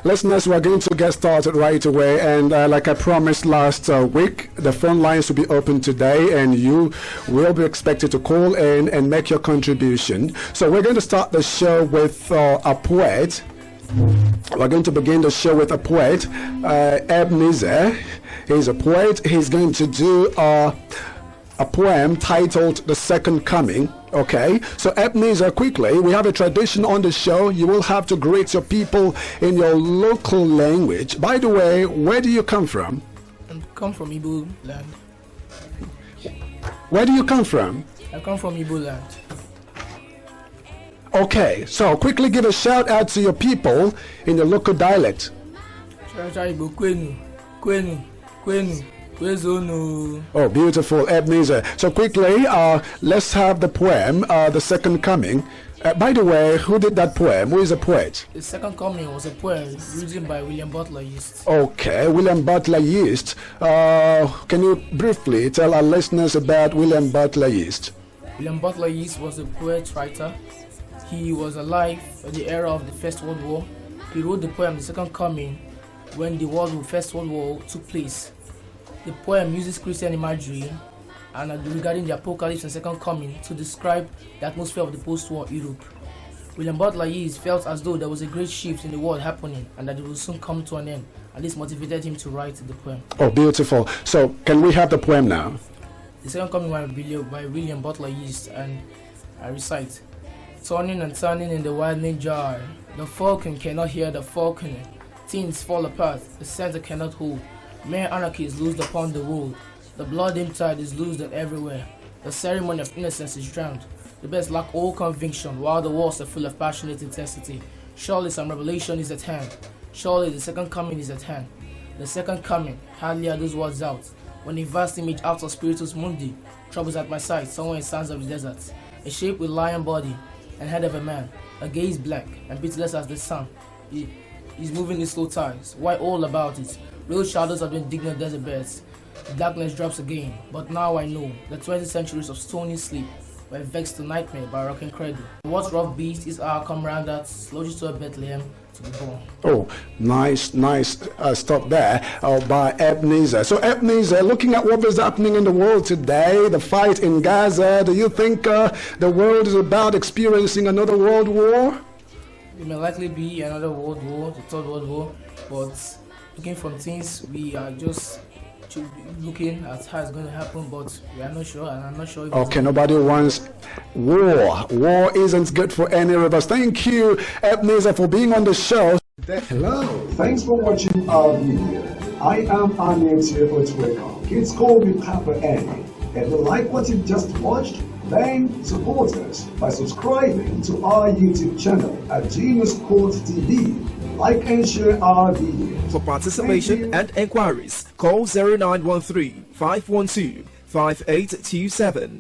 Listeners, we're going to get started right away. And like I promised last week, the phone lines will be open today, and you will be expected to call in and make your contribution. So we're going to start the show with a poet. We're going to begin the show with a poet, Ebenezer. He's a poet. He's going to do a poem titled The Second Coming. Okay, so Ebenezer, quickly, we have a tradition on the show. You will have to greet your people in your local language. By the way, where do you come from? I come from Igbo land. Where do you come from? I come from Igbo land. Okay, so quickly give a shout out to your people in the local dialect. Oh, beautiful, Ebenezer. So quickly, let's have the poem, The Second Coming. By the way, who did that poem? Who is the poet? The Second Coming was a poem written by William Butler Yeats. Okay, William Butler Yeats. Can you briefly tell our listeners about William Butler Yeats? William Butler Yeats was a poet writer. He was alive in the era of the First World War. He wrote the poem The Second Coming when the First World War took place. The poem uses Christian imagery and regarding the apocalypse and second coming to describe the atmosphere of the post-war Europe. William Butler Yeats felt as though there was a great shift in the world happening and that it will soon come to an end, and this motivated him to write the poem. Oh, beautiful. So, can we have the poem now? The Second Coming by William Butler Yeats, and I recite. Turning and turning in the widening jar, the falcon cannot hear the falconer. Things fall apart, the center cannot hold. Mere anarchy is loosed upon the world. The blood tide is loosed everywhere. The ceremony of innocence is drowned. The best lack all conviction, while the walls are full of passionate intensity. Surely some revelation is at hand. Surely the second coming is at hand. The second coming, hardly are those words out. When a vast image out of spiritus mundi troubles at my sight, somewhere in sands of the desert. A shape with lion body and head of a man, a gaze black and pitiless as the sun. He's moving in slow tides, white all about it. Real shadows of the indignant desert beds. The darkness drops again, but now I know the 20 centuries of stony sleep were vexed to nightmare by rocking cradle. What rough beast is our comrade that slowly to Bethlehem to be born? Oh, nice stop there by Ebenezer. So Ebenezer, looking at what is happening in the world today, the fight in Gaza, do you think the world is about experiencing another world war? It may likely be another world war, the third world war, but looking from things, we are just looking at how it's going to happen, but we are not sure, and I'm not sure if okay, nobody wants war. War isn't good for any of us. Thank you, Ebenezer, for being on the show. Hello, thanks for watching our video. I am Anete Otweka. Kids call me Papa Annie. If you like what you just watched, then support us by subscribing to our YouTube channel at Genius Court TV. Like and share our video. For participation and enquiries, call 0913 512 5827.